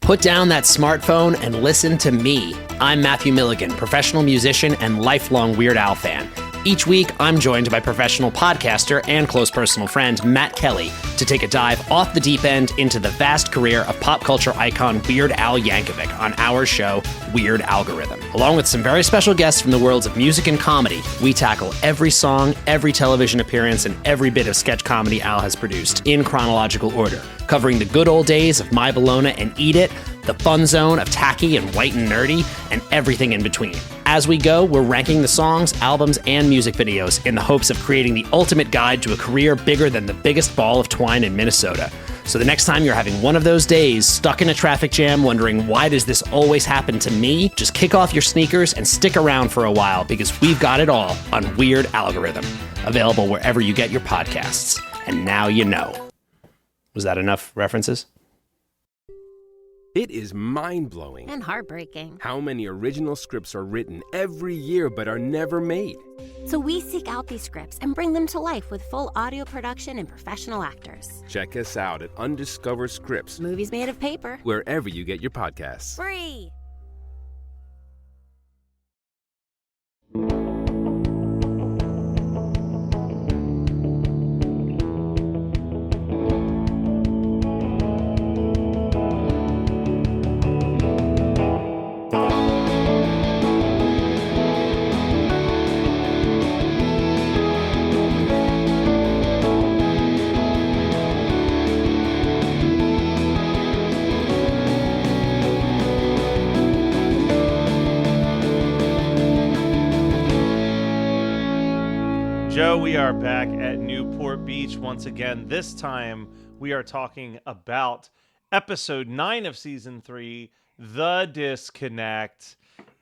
Put down that smartphone and listen to me. I'm Matthew Milligan, professional musician and lifelong Weird Al fan. Each week, I'm joined by professional podcaster and close personal friend Matt Kelly to take a dive off the deep end into the vast career of pop culture icon Weird Al Yankovic on our show, Weird Algorithm. Along with some very special guests from the worlds of music and comedy, we tackle every song, every television appearance, and every bit of sketch comedy Al has produced in chronological order, covering the good old days of My Bologna and Eat It, the fun zone of tacky and white and nerdy, and everything in between. As we go, we're ranking the songs, albums, and music videos in the hopes of creating the ultimate guide to a career bigger than the biggest ball of twine in Minnesota. So the next time you're having one of those days, stuck in a traffic jam, wondering why does this always happen to me, just kick off your sneakers and stick around for a while because we've got it all on Weird Algorithm, available wherever you get your podcasts. And now you know. Was that enough references? It is mind-blowing. And heartbreaking. How many original scripts are written every year but are never made? So we seek out these scripts and bring them to life with full audio production and professional actors. Check us out at Undiscovered Scripts, Movies made of paper. wherever you get your podcasts. Free! Joe, we are back at Newport Beach once again. This time we are talking about episode 9 of season 3, The Disconnect.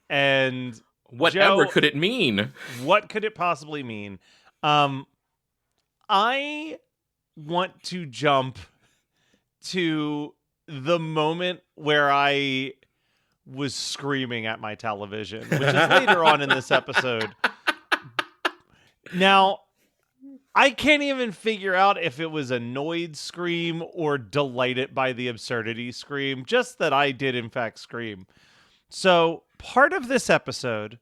And whatever Joe, could it mean? What could it possibly mean? I want to jump to the moment where I was screaming at my television, which is later on in this episode. Now, I can't even figure out if it was annoyed scream or delighted by the absurdity scream, just that I did in fact scream. So part of this episode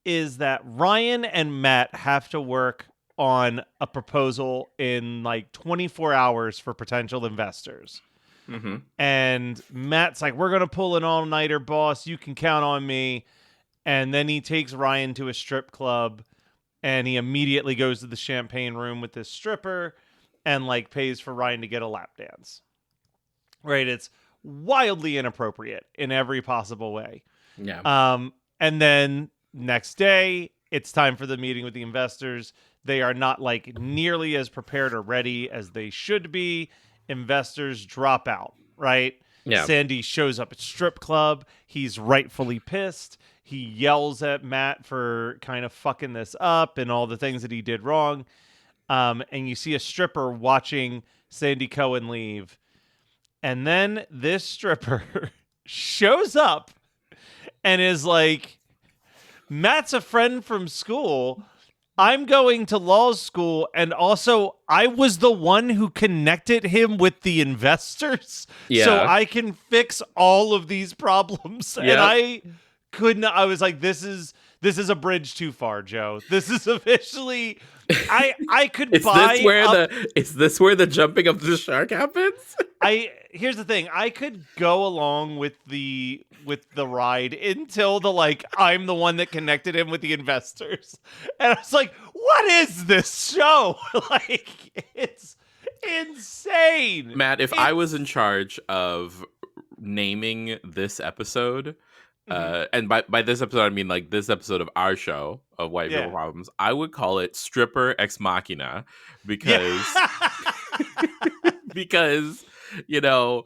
is that Ryan and Matt have to work on a proposal in like 24 hours for potential investors. Mm-hmm. And Matt's like, we're going to pull an all-nighter, boss. You can count on me. And then he takes Ryan to a strip club. And he immediately goes to the champagne room with this stripper and like pays for Ryan to get a lap dance. Right? It's wildly inappropriate in every possible way. Yeah. And then next day, it's time for the meeting with the investors. They are not like nearly as prepared or ready as they should be. Investors drop out, right? Yeah. Sandy shows up at strip club. He's rightfully pissed. He yells at Matt for kind of fucking this up and all the things that he did wrong. And you see a stripper watching Sandy Cohen leave. And then this stripper shows up and is like, Matt's a friend from school. I'm going to law school. And also, I was the one who connected him with the investors. Yeah. So I can fix all of these problems. Yeah. And I was like, this is a bridge too far, Joe. This is officially I could buy Is this where the jumping of the shark happens? Here's the thing. I could go along with the ride until the like I'm the one that connected him with the investors. And I was like, what is this show? Like, it's insane. Matt, if I was in charge of naming this episode, and by this episode I mean like this episode of our show of White People Problems, I would call it Stripper Ex Machina because because you know,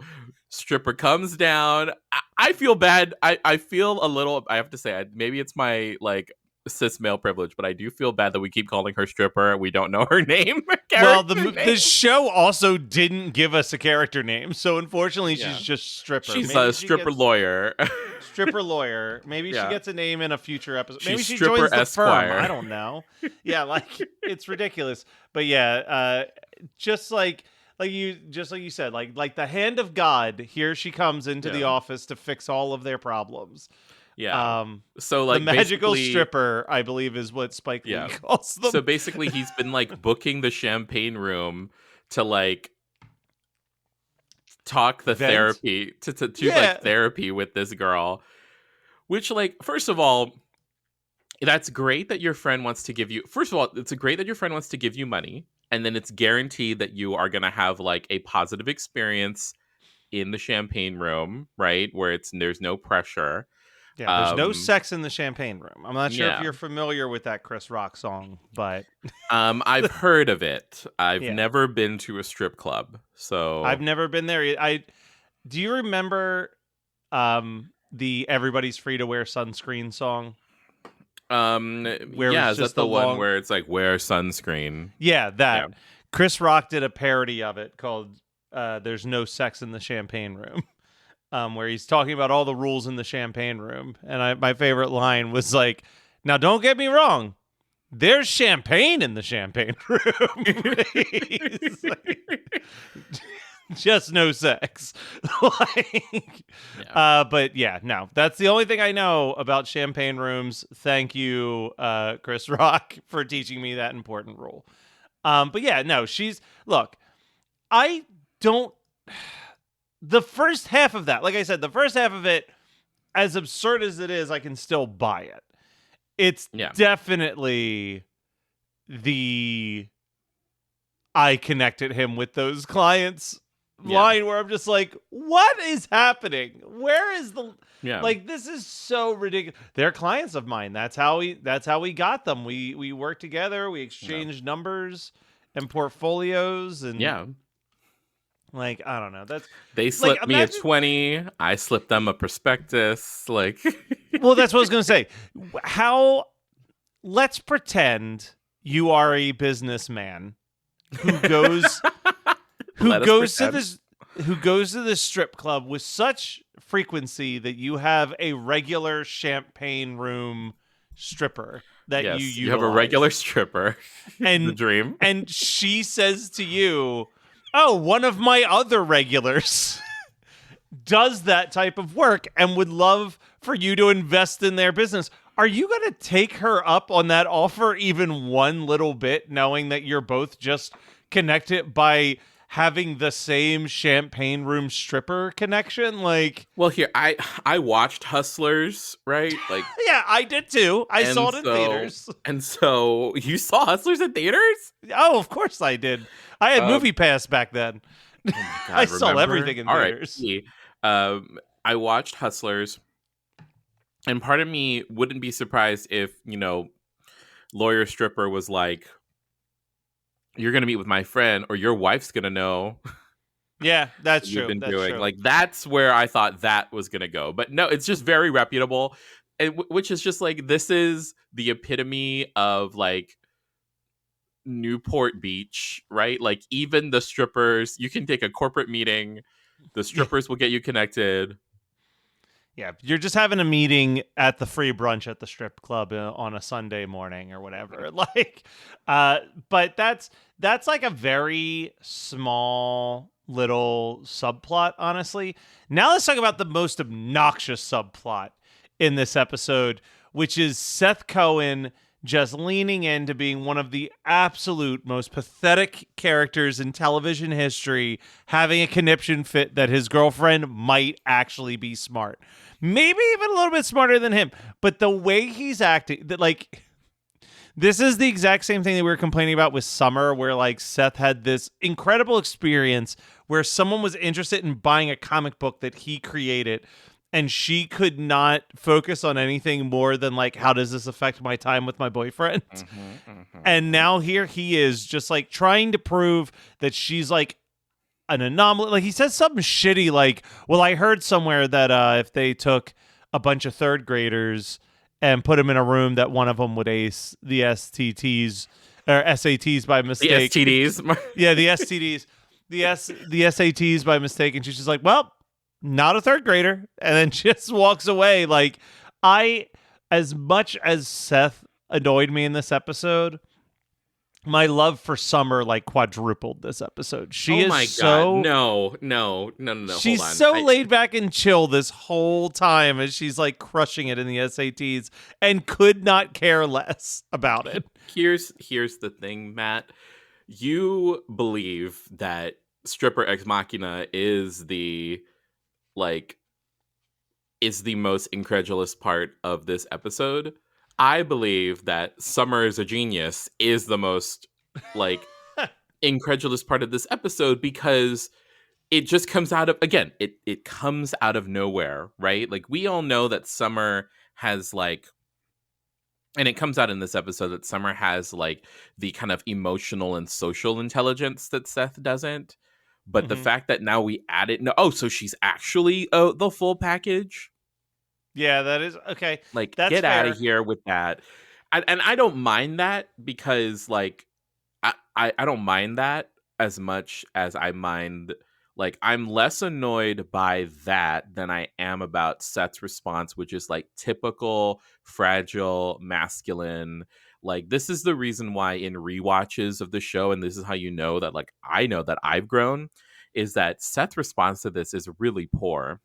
stripper comes down. I feel bad. I feel a little. I have to say, maybe it's my like cis male privilege, but I do feel bad that we keep calling her stripper. We don't know her name. Well, the show also didn't give us a character name, so unfortunately, she's just stripper. She's Maybe a stripper lawyer. Stripper lawyer. Maybe she gets a name in a future episode. Maybe she Stripper joins the Esquire. firm. I don't know. Yeah, like it's ridiculous. But yeah, just like like you said, like the hand of God. Here she comes into the office to fix all of their problems. Yeah. So like the magical stripper, I believe, is what Spike Lee calls them. So basically, he's been like booking the champagne room to like talk the therapy to like therapy with this girl. Which, like, first of all, that's great that your friend wants to give you. First of all, it's great that your friend wants to give you money, and then it's guaranteed that you are gonna have like a positive experience in the champagne room, right? Where there's no pressure. Yeah, there's no sex in the champagne room. I'm not sure if you're familiar with that Chris Rock song, but I've heard of it. I've never been to a strip club, so I've never been there. Do you remember the "Everybody's Free to Wear Sunscreen" song? Is that the one where it's like wear sunscreen? Yeah, that. Yeah. Chris Rock did a parody of it called "There's No Sex in the Champagne Room." Where he's talking about all the rules in the champagne room. And my favorite line was like, now don't get me wrong, there's champagne in the champagne room. Just no sex. But yeah, no, that's the only thing I know about champagne rooms. Thank you, Chris Rock, for teaching me that important rule. But yeah, no, the first half of that, like I said, the first half of it, as absurd as it is, I can still buy it. It's definitely I connected him with those clients line where I'm just like, what is happening? Where is like, this is so ridiculous. They're clients of mine. That's how we got them. We worked together. We exchanged numbers and portfolios and like, I don't know. They slipped me a 20. I slipped them a prospectus. Like, well, that's what I was going to say. Let's pretend you are a businessman who goes to this strip club with such frequency that you have a regular champagne room stripper that you utilize. You have a regular stripper. And the dream. And she says to you, oh, one of my other regulars does that type of work and would love for you to invest in their business. Are you going to take her up on that offer even one little bit, knowing that you're both just connected by having the same champagne room stripper connection? Like, well, here, I watched Hustlers, right? Like, yeah, I did too. I saw it in theaters. And so you saw Hustlers in theaters? Oh, of course I did. I had Movie Pass back then. Oh my God, I saw everything in theaters. I watched Hustlers, and part of me wouldn't be surprised if, lawyer stripper was like, you're going to meet with my friend, or your wife's going to know. Yeah, that's true. You've been doing. True. Like, that's where I thought that was going to go. But no, it's just very reputable, which is just like, this is the epitome of like Newport Beach, right? Like, even the strippers, you can take a corporate meeting, the strippers will get you connected. Yeah, you're just having a meeting at the free brunch at the strip club on a Sunday morning or whatever. Like, but that's like a very small little subplot, honestly. Now let's talk about the most obnoxious subplot in this episode, which is Seth Cohen just leaning into being one of the absolute most pathetic characters in television history, having a conniption fit that his girlfriend might actually be smart. Maybe even a little bit smarter than him. But the way he's acting, that like, this is the exact same thing that we were complaining about with Summer, where like Seth had this incredible experience where someone was interested in buying a comic book that he created, and she could not focus on anything more than like, how does this affect my time with my boyfriend? And now here he is just like trying to prove that she's like an anomaly. Like, he says something shitty like, well, I heard somewhere that if they took a bunch of third graders and put them in a room, that one of them would ace the STTs or SATs by mistake. The STDs. Yeah, the STDs. The SATs by mistake. And she's just like, well, not a third grader. And then just walks away. Like, as much as Seth annoyed me in this episode, my love for Summer like quadrupled this episode. She oh is my so God. No. she's Hold on. so laid back and chill this whole time as she's like crushing it in the SATs and could not care less about it. Here's the thing, Matt. You believe that Stripper Ex Machina is the most incredulous part of this episode. I believe that Summer is a genius is the most like incredulous part of this episode, because it just comes out of, again, it comes out of nowhere, right? Like, we all know that Summer has and it comes out in this episode that Summer has like the kind of emotional and social intelligence that Seth doesn't. But the fact that now we add it, so she's actually the full package. Yeah, that is okay. Like, that's get fair. out of here with that. And I don't mind that, because like I don't mind that as much as I mind, like, I'm less annoyed by that than I am about Seth's response, which is like typical fragile masculine. Like, this is the reason why in rewatches of the show, and this is how you know that, like, I know that I've grown, is that Seth's response to this is really poor.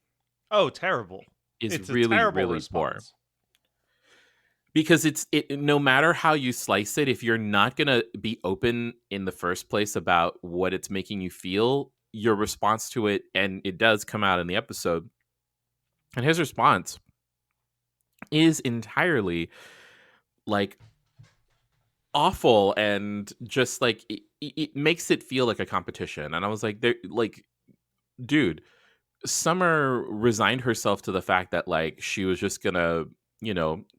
Oh, terrible. It's a really, terrible really response. poor. Because it no matter how you slice it, if you're not going to be open in the first place about what it's making you feel, your response to it, and it does come out in the episode, and his response is entirely like awful, and just like it makes it feel like a competition. And I was like, dude, Summer resigned herself to the fact that like she was just gonna,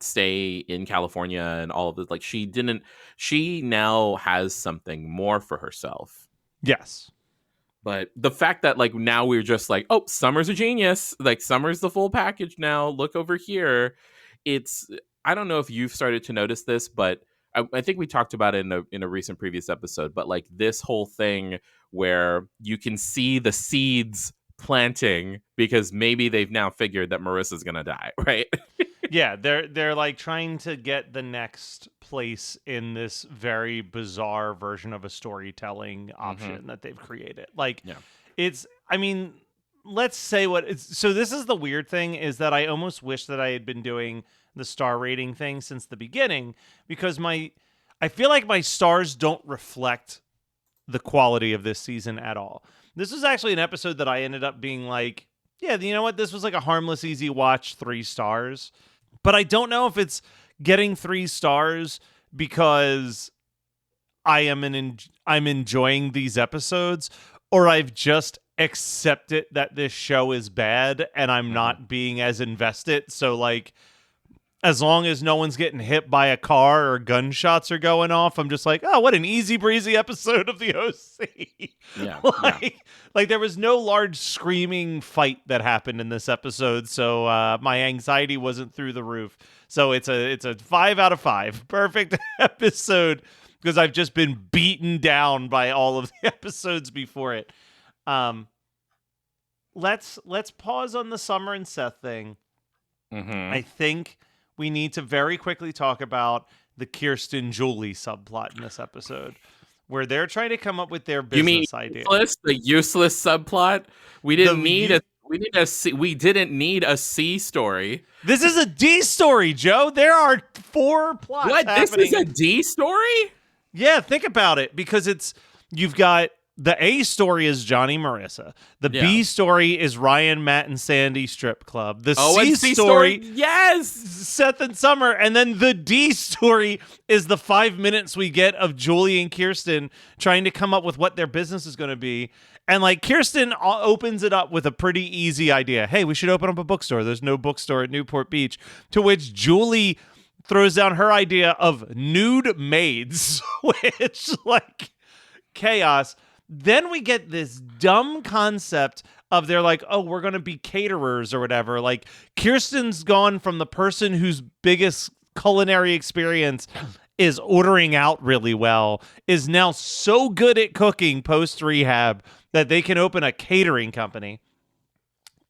stay in California and all of this. Like, she now has something more for herself. Yes. But the fact that like now we're just like, oh, Summer's a genius. Like, Summer's the full package now. Look over here. I don't know if you've started to notice this, but I think we talked about it in a recent previous episode. But like, this whole thing where you can see the seeds planting because maybe they've now figured that Marissa's gonna die, right? Yeah, they're like trying to get the next place in this very bizarre version of a storytelling option that they've created. Like, it's, I mean, let's say what it's, so this is the weird thing, is that I almost wish that I had been doing the star rating thing since the beginning, because I feel like my stars don't reflect the quality of this season at all. This was actually an episode that I ended up being like, yeah, you know what? This was like a harmless, easy watch, 3 stars. But I don't know if it's getting 3 stars because I'm enjoying these episodes, or I've just accepted that this show is bad and I'm not being as invested. So like, as long as no one's getting hit by a car or gunshots are going off, I'm just like, oh, what an easy breezy episode of the OC. Yeah. Like there was no large screaming fight that happened in this episode, so my anxiety wasn't through the roof. So it's a 5 out of 5. Perfect episode, because I've just been beaten down by all of the episodes before it. Let's pause on the Summer and Seth thing. I think we need to very quickly talk about the Kirsten Julie subplot in this episode, where they're trying to come up with their business idea. The useless subplot. We didn't need a C story. This is a D story, Joe. There are 4 plots. What? Happening. This is a D story? Yeah, think about it, because you've got the A story is Johnny Marissa. The B story is Ryan, Matt, and Sandy Strip Club. The C story, yes, Seth and Summer. And then the D story is the 5 minutes we get of Julie and Kirsten trying to come up with what their business is going to be. And like, Kirsten opens it up with a pretty easy idea. Hey, we should open up a bookstore. There's no bookstore at Newport Beach. To which Julie throws down her idea of nude maids, which like chaos. Then we get this dumb concept of they're like, oh, we're going to be caterers or whatever. Like, Kirsten's gone from the person whose biggest culinary experience is ordering out really well, is now so good at cooking post-rehab that they can open a catering company.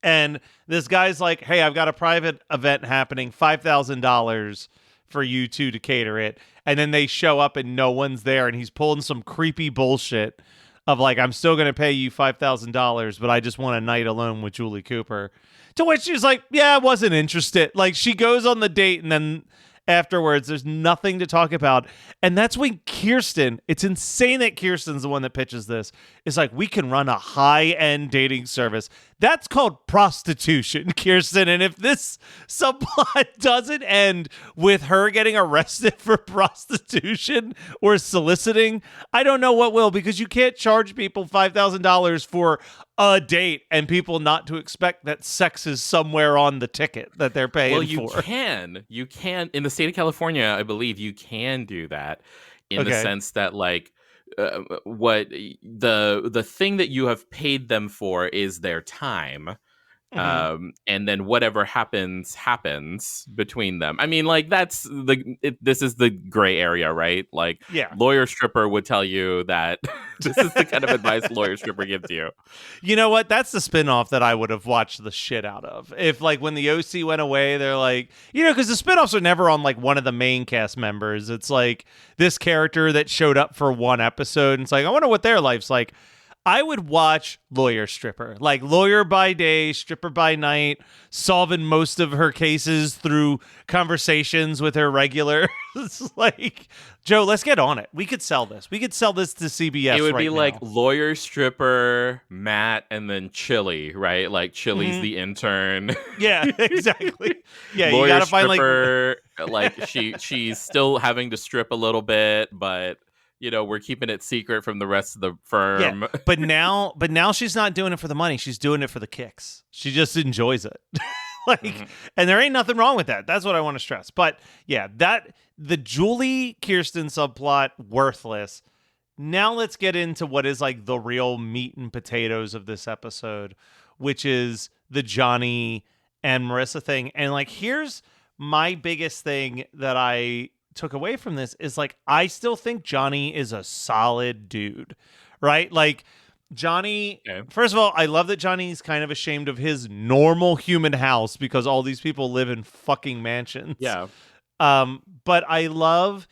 And this guy's like, hey, I've got a private event happening, $5,000. for you two to cater it. And then they show up and no one's there, and he's pulling some creepy bullshit of like, I'm still going to pay you $5,000, but I just want a night alone with Julie Cooper. To which she's like, yeah, I wasn't interested. Like, she goes on the date, and then afterwards, there's nothing to talk about. And that's when Kirsten, it's insane that Kirsten's the one that pitches this, is like, we can run a high-end dating service. That's called prostitution, Kirsten. And if this subplot doesn't end with her getting arrested for prostitution or soliciting, I don't know what will, because you can't charge people $5,000 for a date and people not to expect that sex is somewhere on the ticket that they're paying for. Well, you can in the state of California, I believe you can do that in the sense that like what the thing that you have paid them for is their time. And then whatever happens between them. I mean, like this is the gray area, right? Like, lawyer stripper would tell you that this is the kind of advice lawyer stripper gives you. You know what? That's the spinoff that I would have watched the shit out of. If like when the OC went away, they're like, because the spinoffs are never on like one of the main cast members. It's like this character that showed up for one episode, and it's like, I wonder what their life's like. I would watch lawyer stripper, like lawyer by day, stripper by night, solving most of her cases through conversations with her regulars. Like, Joe, let's get on it. We could sell this. We could sell this to CBS. It would be now. like lawyer stripper, Matt, and then Chili, right? Like Chili's the intern. Yeah, exactly. Yeah, lawyer you gotta find stripper, like she's still having to strip a little bit, but we're keeping it secret from the rest of the firm. Yeah, but now she's not doing it for the money. She's doing it for the kicks. She just enjoys it. And there ain't nothing wrong with that. That's what I want to stress. But yeah, the Julie Kirsten subplot, worthless. Now let's get into what is like the real meat and potatoes of this episode, which is the Johnny and Marissa thing. And like, here's my biggest thing that I took away from this is like, I still think Johnny is a solid dude, right? Like Johnny, first of all, I love that Johnny's kind of ashamed of his normal human house because all these people live in fucking mansions. Yeah. But I love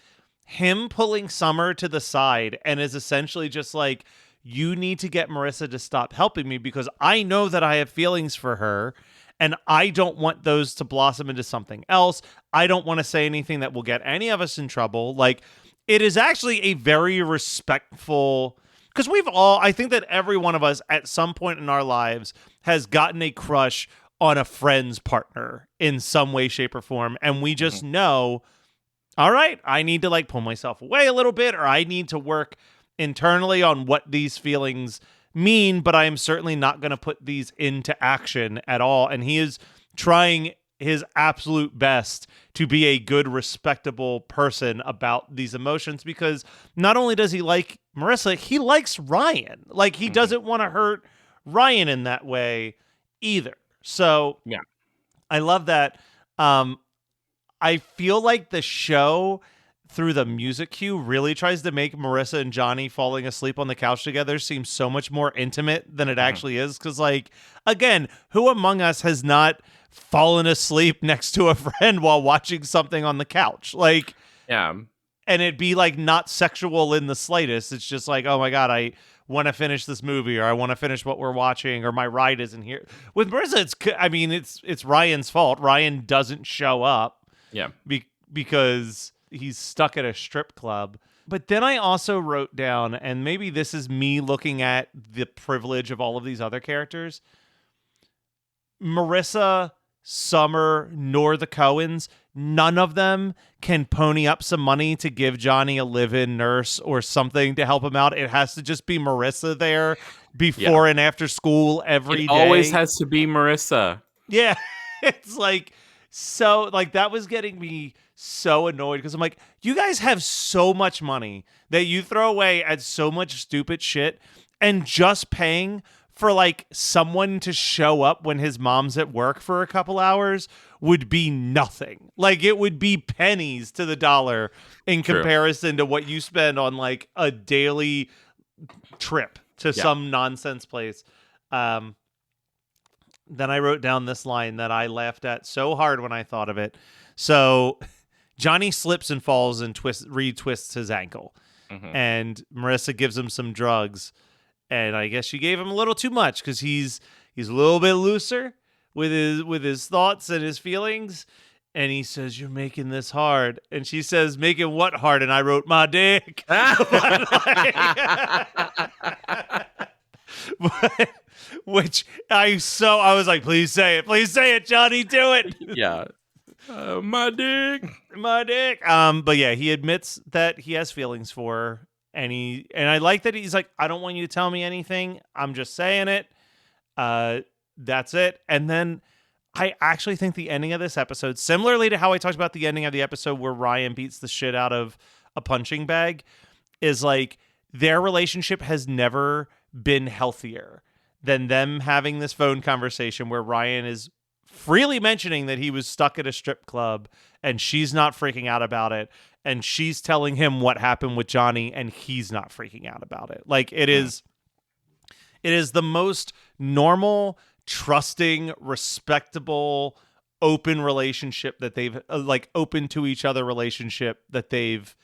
him pulling Summer to the side and is essentially just like, you need to get Marissa to stop helping me because I know that I have feelings for her. And I don't want those to blossom into something else. I don't want to say anything that will get any of us in trouble. Like, it is actually a very respectful, because I think that every one of us at some point in our lives has gotten a crush on a friend's partner in some way, shape, or form. And we just know, all right, I need to like pull myself away a little bit, or I need to work internally on what these feelings mean, but I am certainly not going to put these into action at all. And he is trying his absolute best to be a good, respectable person about these emotions, because not only does he like Marissa, he likes Ryan. Like, he doesn't want to hurt Ryan in that way either. So yeah, I love that. I feel like the show, through the music cue, really tries to make Marissa and Johnny falling asleep on the couch together seem so much more intimate than it actually is. Because, like, again, who among us has not fallen asleep next to a friend while watching something on the couch? Like, yeah. And it'd be, like, not sexual in the slightest. It's just like, oh, my God, I want to finish this movie, or I want to finish what we're watching, or my ride isn't here. With Marissa, it's Ryan's fault. Ryan doesn't show up. Yeah. Because he's stuck at a strip club. But then I also wrote down, and maybe this is me looking at the privilege of all of these other characters, Marissa, Summer, nor the Coens, none of them can pony up some money to give Johnny a live-in nurse or something to help him out. It has to just be Marissa there before and after school every day. It always has to be Marissa. Yeah. It's like, so like that was getting me so annoyed because I'm like, you guys have so much money that you throw away at so much stupid shit, and just paying for like someone to show up when his mom's at work for a couple hours would be nothing. Like, it would be pennies to the dollar in comparison to what you spend on like a daily trip to some nonsense place. Then I wrote down this line that I laughed at so hard when I thought of it. So Johnny slips and falls and retwists his ankle. And Marissa gives him some drugs. And I guess she gave him a little too much because he's a little bit looser with his thoughts and his feelings. And he says, "You're making this hard." And she says, "Making what hard?" And I wrote, "My dick." Which I was like, please say it, Johnny, do it. Yeah. My dick. But yeah, he admits that he has feelings for her, and I like that he's like, "I don't want you to tell me anything. I'm just saying it. That's it." And then I actually think the ending of this episode, similarly to how I talked about the ending of the episode where Ryan beats the shit out of a punching bag, is like their relationship has never been healthier than them having this phone conversation where Ryan is freely mentioning that he was stuck at a strip club and she's not freaking out about it. And she's telling him what happened with Johnny and he's not freaking out about it. Like it is the most normal, trusting, respectable, open relationship that they've open to each other relationship that they've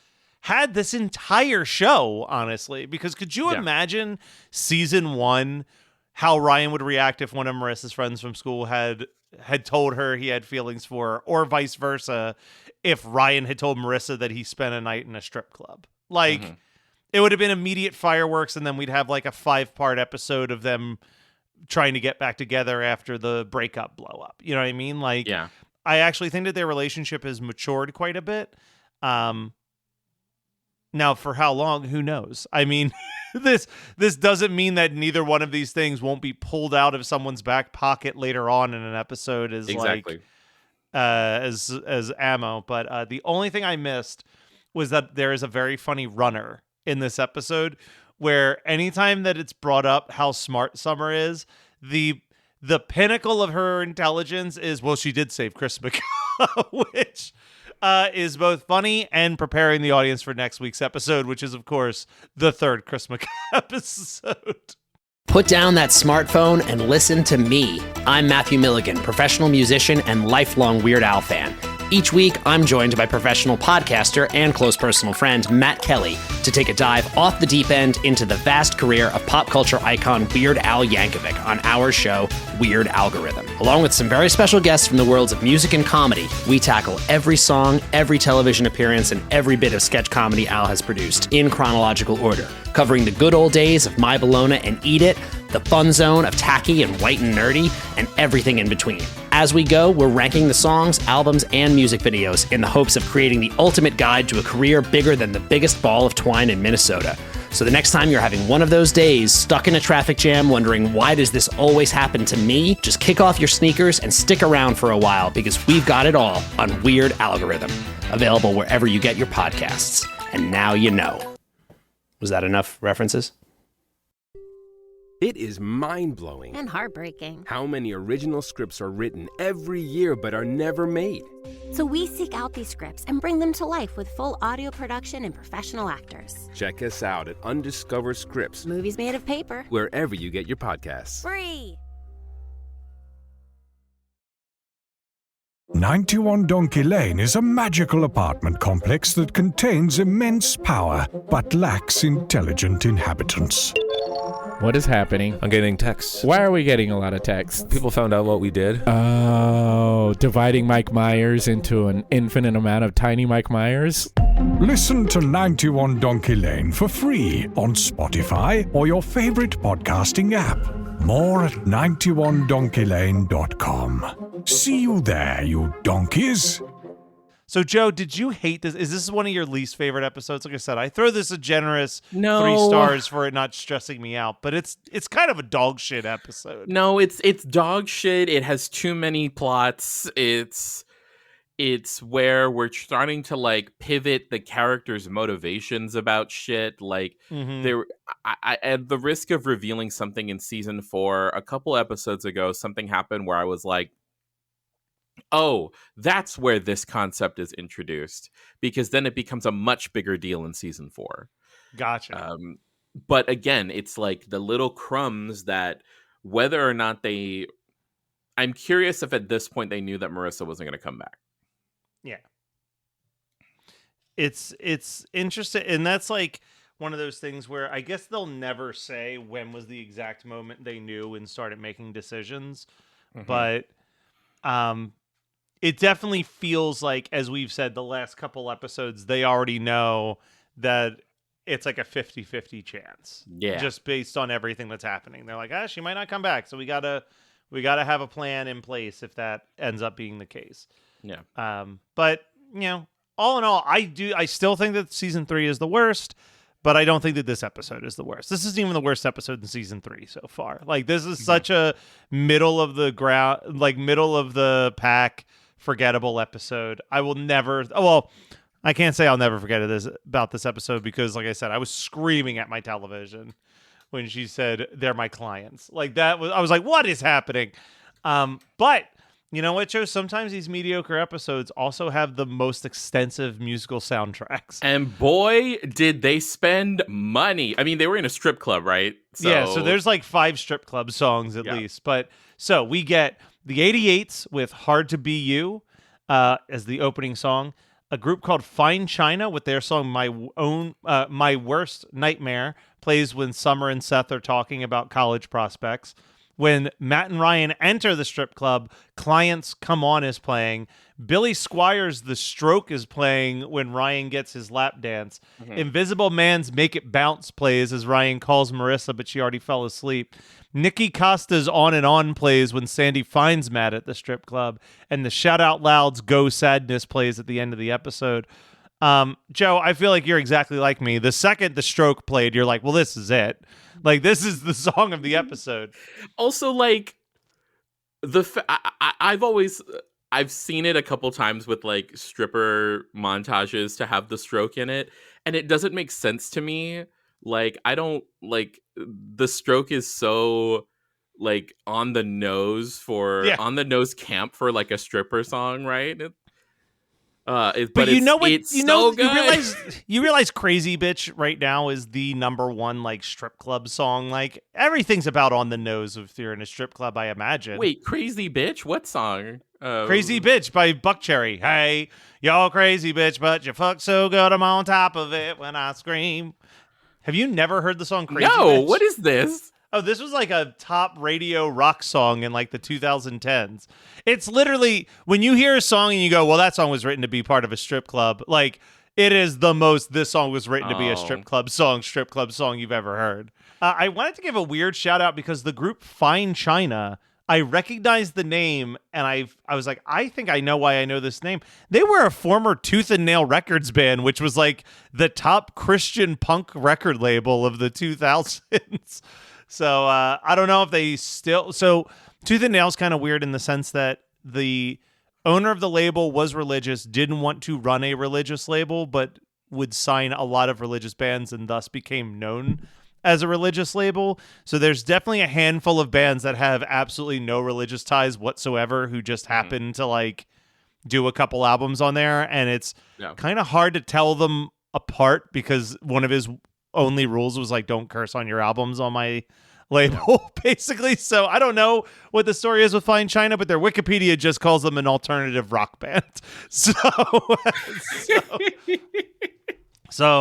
had this entire show, honestly. Because could you imagine season 1 how Ryan would react if one of Marissa's friends from school had told her he had feelings for her, or vice versa, if Ryan had told Marissa that he spent a night in a strip club? Like, it would have been immediate fireworks, and then we'd have like a 5-part episode of them trying to get back together after the breakup blow up. You know what I mean? Like, yeah. I actually think that their relationship has matured quite a bit. Now, for how long, who knows? I mean, this doesn't mean that neither one of these things won't be pulled out of someone's back pocket later on in an episode as as ammo. But the only thing I missed was that there is a very funny runner in this episode where anytime that it's brought up how smart Summer is, the pinnacle of her intelligence is, well, she did save Chris McCall, which is both funny and preparing the audience for next week's episode, which is, of course, the 3rd Chris McCall episode. Put down that smartphone and listen to me. I'm Matthew Milligan, professional musician and lifelong Weird Al fan. Each week, I'm joined by professional podcaster and close personal friend Matt Kelly to take a dive off the deep end into the vast career of pop culture icon Weird Al Yankovic on our show, Weird Algorithm. Along with some very special guests from the worlds of music and comedy, we tackle every song, every television appearance, and every bit of sketch comedy Al has produced in chronological order, covering the good old days of My Bologna and Eat It, the fun zone of tacky and white and nerdy, and everything in between. As we go, we're ranking the songs, albums, and music videos in the hopes of creating the ultimate guide to a career bigger than the biggest ball of twine in Minnesota. So the next time you're having one of those days, stuck in a traffic jam, wondering why does this always happen to me, just kick off your sneakers and stick around for a while because we've got it all on Weird Algorithm, available wherever you get your podcasts. And now you know. Was that enough references? It is mind-blowing And heartbreaking. how many original scripts are written every year but are never made. So we seek out these scripts and bring them to life with full audio production and professional actors. Check us out at Undiscovered Scripts, Movies made of paper. wherever you get your podcasts. Free. 91 Donkey Lane is a magical apartment complex that contains immense power but lacks intelligent inhabitants. What is happening? I'm getting texts. Why are we getting a lot of texts? People found out what we did. Oh, dividing Mike Myers into an infinite amount of tiny Mike Myers? Listen to 91 Donkey Lane for free on Spotify or your favorite podcasting app. More at 91donkeylane.com. See you there, you donkeys. So, Joe, did you hate this? Is this one of your least favorite episodes? Like I said, I throw this a generous 3 stars for it not stressing me out, but it's kind of a dog shit episode. No, it's dog shit. It has too many plots. It's where we're starting to like pivot the characters' motivations about shit. Like there, I at the risk of revealing something in season 4, a couple episodes ago, something happened where I was like, oh, that's where this concept is introduced, because then it becomes a much bigger deal in season 4. Gotcha. But again, it's like the little crumbs that whether or not I'm curious if at this point they knew that Marissa wasn't going to come back. Yeah. it's interesting, and that's like one of those things where I guess they'll never say when was the exact moment they knew and started making decisions, but it definitely feels like, as we've said the last couple episodes, they already know that it's like a 50-50 chance. Yeah. Just based on everything that's happening. They're like, she might not come back. So we gotta have a plan in place if that ends up being the case. Yeah. But, all in all, I still think that season 3 is the worst, but I don't think that this episode is the worst. This isn't even the worst episode in season 3 so far. Like, this is such a middle of the pack, forgettable episode. I will never. Oh, well, I can't say I'll never forget about this episode because, like I said, I was screaming at my television when she said they're my clients. Like I was like, what is happening? But you know what, Joe? Sometimes these mediocre episodes also have the most extensive musical soundtracks. And boy, did they spend money. I mean, they were in a strip club, right? So there's like 5 strip club songs at least. But so we get the 88s with Hard to Be You as the opening song. A group called Fine China with their song My Worst Nightmare plays when Summer and Seth are talking about college prospects. When Matt and Ryan enter the strip club, Clients Come On is playing. Billy Squires' The Stroke is playing when Ryan gets his lap dance. Invisible Man's Make It Bounce plays as Ryan calls Marissa, but she already fell asleep. Nikki Costa's On and On plays when Sandy finds Matt at the strip club. And the Shout Out Loud's Go Sadness plays at the end of the episode. Joe, I feel like you're exactly like me. The second The Stroke played, you're like, well, this is it. Like, this is the song of the episode. Also, like, I've seen it a couple times with like stripper montages to have The Stroke in it, and it doesn't make sense to me. Like, I don't like The Stroke is so like on the nose camp for like a stripper song, right? But you know what? It's so good. You realize "Crazy Bitch" right now is the #1 like strip club song. Like, everything's about on the nose if you're in a strip club, I imagine. Wait, "Crazy Bitch"? What song? "Crazy Bitch" by Buckcherry. Hey, y'all crazy bitch, but you fuck so good I'm on top of it when I scream. Have you never heard the song "Crazy Bitch"? No, what is this? Oh, this was like a top radio rock song in like the 2010s. It's literally, when you hear a song and you go, well, that song was written to be part of a strip club. Like, it is this song was written to be a strip club song you've ever heard. I wanted to give a weird shout out because the group Fine China, I recognized the name and I was like, I think I know why I know this name. They were a former Tooth and Nail Records band, which was like the top Christian punk record label of the 2000s. So I don't know if they still. So Tooth and Nail's kind of weird in the sense that the owner of the label was religious, didn't want to run a religious label, but would sign a lot of religious bands and thus became known as a religious label. So there's definitely a handful of bands that have absolutely no religious ties whatsoever who just happen to like do a couple albums on there. And it's kind of hard to tell them apart because one of his only rules was like, don't curse on your albums on my label, basically. So I don't know what the story is with Fine China, but their Wikipedia just calls them an alternative rock band. So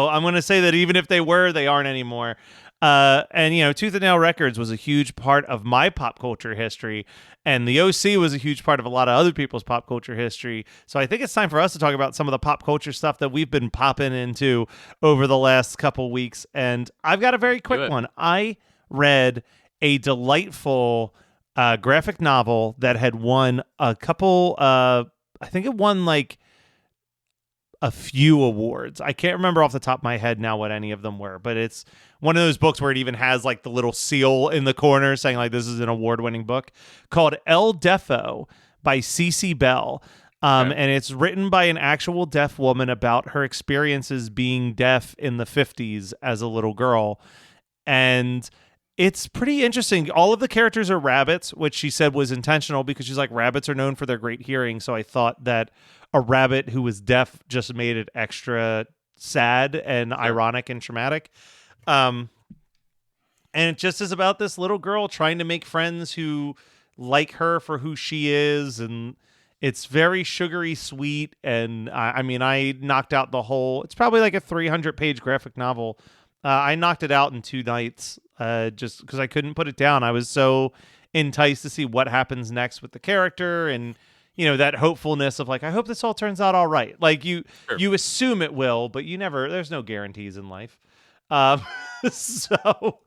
I'm going to say that even if they were, they aren't anymore. And Tooth and Nail Records was a huge part of my pop culture history, and the OC was a huge part of a lot of other people's pop culture history. So I think it's time for us to talk about some of the pop culture stuff that we've been popping into over the last couple weeks. And I've got a very quick one. I read a delightful graphic novel that had won a couple, I think it won like a few awards. I can't remember off the top of my head now what any of them were, but it's one of those books where it even has like the little seal in the corner saying like this is an award-winning book, called El Defo by Cece Bell. And it's written by an actual deaf woman about her experiences being deaf in the 50s as a little girl. And it's pretty interesting. All of the characters are rabbits, which she said was intentional because she's like, rabbits are known for their great hearing. So I thought that a rabbit who was deaf just made it extra sad and ironic and traumatic. And it just is about this little girl trying to make friends who like her for who she is. And It's very sugary sweet, and I mean, I knocked out the whole. It's probably like a 300-page graphic novel. I knocked it out in 2 nights, just because I couldn't put it down. I was so enticed to see what happens next with the character, and that hopefulness of like, I hope this all turns out all right. Like you assume it will, but you never. There's no guarantees in life. Um, so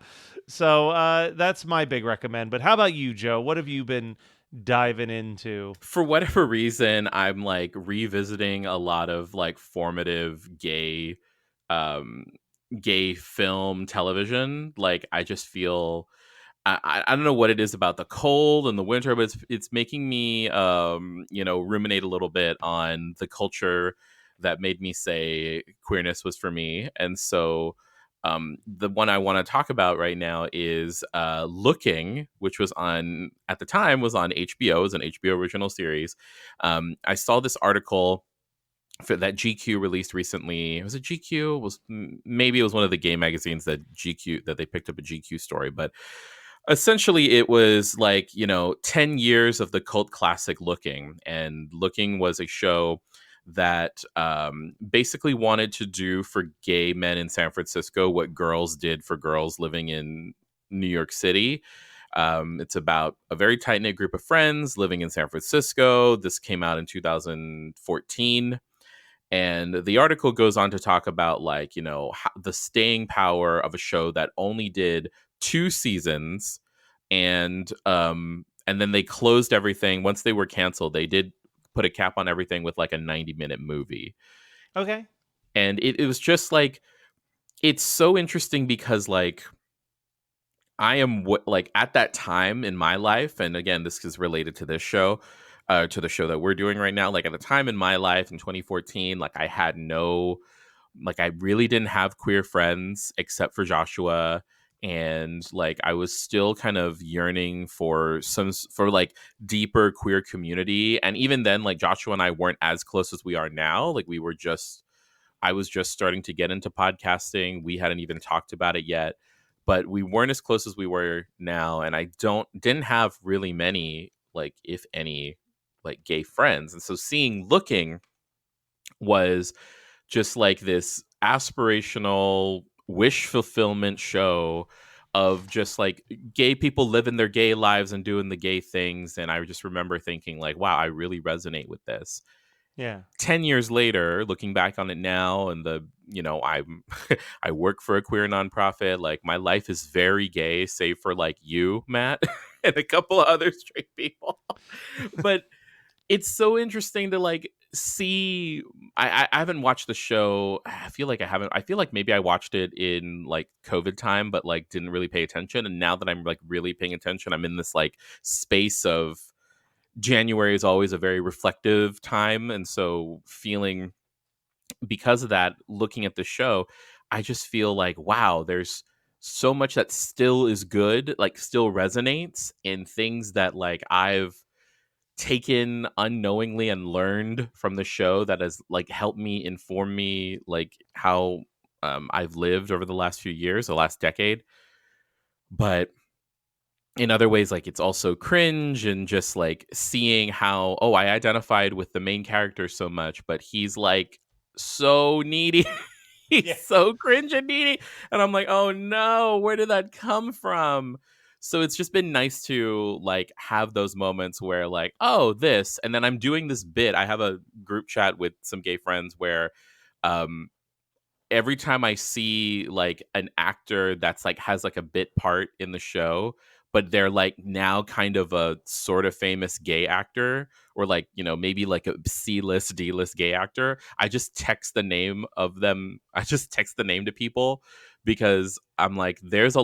that's my big recommend. But how about you, Joe? What have you been diving into? For whatever reason, I'm like revisiting a lot of like formative um, gay film television. Like I just feel I don't know what it is about the cold and the winter, but it's making me ruminate a little bit on the culture that made me say queerness was for me. And so the one I want to talk about right now is Looking, which was at the time was on HBO, as an HBO original series. I saw this article that GQ released recently. Was it GQ? Maybe it was one of the gay magazines that they picked up a GQ story, but essentially it was like 10 years of the cult classic Looking. And Looking was a show that basically wanted to do for gay men in San Francisco what Girls did for girls living in New York City. It's about a very tight-knit group of friends living in San Francisco. This came out in 2014. And the article goes on to talk about the staying power of a show that only did 2 seasons, and then they closed everything. Once they were canceled, they did put a cap on everything with like a 90-minute movie. Okay. And it was just like, it's so interesting because like I am at that time in my life, and again, this is related to this show, to the show that we're doing right now. Like at the time in my life in 2014, like I had I really didn't have queer friends except for Joshua. And like I was still kind of yearning for like deeper queer community. And even then, like Joshua and I weren't as close as we are now. Like I was just starting to get into podcasting. We hadn't even talked about it yet, but we weren't as close as we were now. And I didn't have really many, like if any, like gay friends. And so seeing Looking was just like this aspirational wish fulfillment show of just like gay people living their gay lives and doing the gay things. And I just remember thinking like, wow, I really resonate with this. Yeah. 10 years later, looking back on it now, and I work for a queer nonprofit. Like my life is very gay, save for like you, Matt, and a couple of other straight people. But it's so interesting to like see. I haven't watched the show. I feel like I haven't. I feel like maybe I watched it in like COVID time, but like didn't really pay attention. And now that I'm like really paying attention, I'm in this like space of January is always a very reflective time. And so feeling, because of that, looking at the show, I just feel like, wow, there's so much that still is good, like still resonates in things that like I've taken unknowingly and learned from the show that has like helped me inform me like how I've lived over the last few years, the last decade. But in other ways, like it's also cringe, and just like seeing how, I identified with the main character so much, but he's like so needy. He's so cringe and needy. And I'm like, oh no, where did that come from? So it's just been nice to like have those moments where like, oh, this, and then I'm doing this bit. I have a group chat with some gay friends where every time I see like an actor that's like has like a bit part in the show, but they're like now kind of a sort of famous gay actor, or like, maybe like a C-list, D-list gay actor, I just text the name of them. I just text the name to people, because I'm like, there's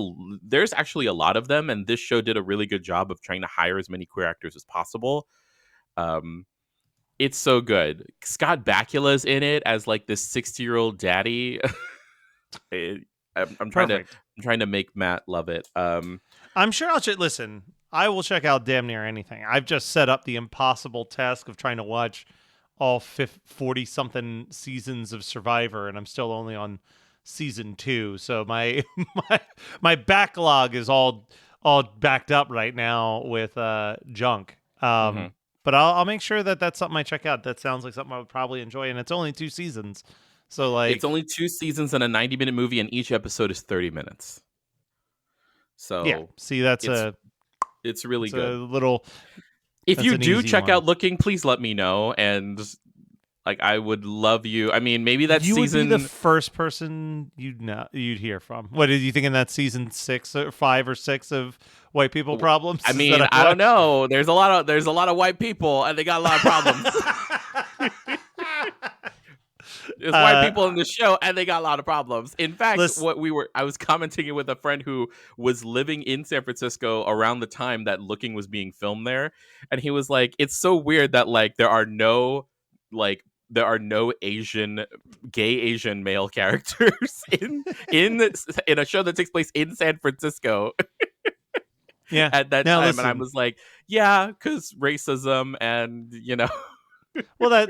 actually a lot of them. And this show did a really good job of trying to hire as many queer actors as possible. It's so good. Scott Bakula's in it as like this 60-year-old daddy. I'm trying to make Matt love it. I'm sure listen, I will check out damn near anything. I've just set up the impossible task of trying to watch all 40-something seasons of Survivor, and I'm still only on season 2. So my backlog is all backed up right now with junk. But I'll make sure that that's something I check out. That sounds like something I would probably enjoy, and it's only 2 seasons. So like, it's only 2 seasons and a 90-minute movie, and each episode is 30 minutes. So yeah, see, it's really good. A little. If you do easy check one. out Looking, please let me know, and like I would love you. I mean, maybe that You season. would be the first person you'd hear from. What did you think in that season 6 or 5 or 6 of White People Problems? I mean, I don't know. There's a lot of white people, and they got a lot of problems. There's white people in the show, and they got a lot of problems. In fact, I was commenting it with a friend who was living in San Francisco around the time that Looking was being filmed there, and he was like, "It's so weird that like there are no gay Asian male characters in a show that takes place in San Francisco." Yeah, at that now, time, listen. and I was like, "Yeah, because racism, and Well,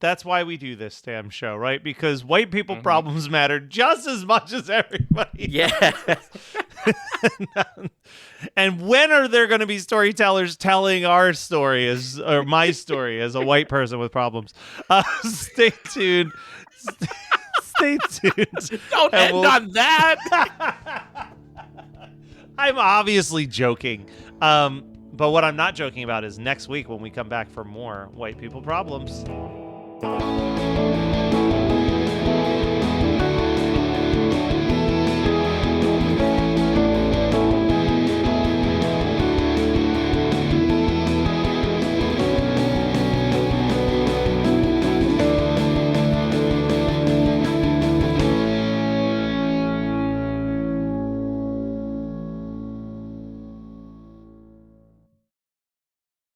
that's why we do this damn show, right? Because white people Mm-hmm. problems matter just as much as everybody. Yeah. And when are there going to be storytellers telling our story or my story as a white person with problems? Stay tuned. Stay tuned. Don't end on that. I'm obviously joking. But what I'm not joking about is next week when we come back for more White People Problems.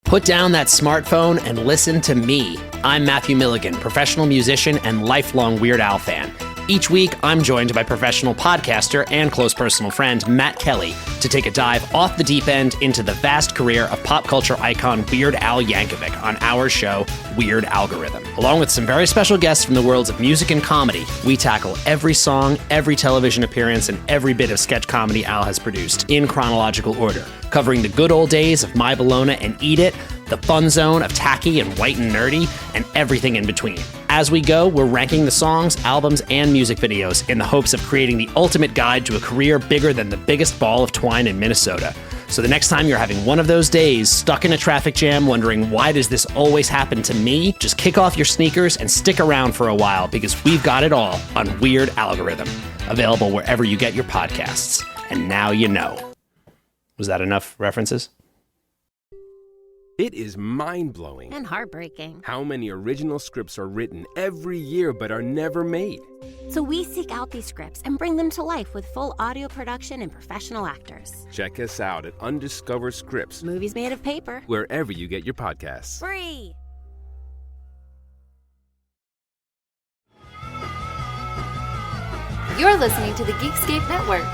Put down that smartphone and listen to me. I'm Matthew Milligan, professional musician and lifelong Weird Al fan. Each week, I'm joined by professional podcaster and close personal friend Matt Kelly to take a dive off the deep end into the vast career of pop culture icon Weird Al Yankovic on our show, Weird Algorithm. Along with some very special guests from the worlds of music and comedy, we tackle every song, every television appearance, and every bit of sketch comedy Al has produced in chronological order, covering the good old days of My Bologna and Eat It, the fun zone of tacky and white and nerdy, and everything in between. As we go, we're ranking the songs, albums, and music videos in the hopes of creating the ultimate guide to a career bigger than the biggest ball of twine in Minnesota. So the next time you're having one of those days, stuck in a traffic jam, wondering why does this always happen to me, just kick off your sneakers and stick around for a while because we've got it all on Weird Algorithm, available wherever you get your podcasts. And now you know. Was that enough references? It is mind-blowing And heartbreaking. how many original scripts are written every year but are never made. So we seek out these scripts and bring them to life with full audio production and professional actors. Check us out at Undiscovered Scripts, Movies made of paper. wherever you get your podcasts. Free. You're listening to the Geekscape Network.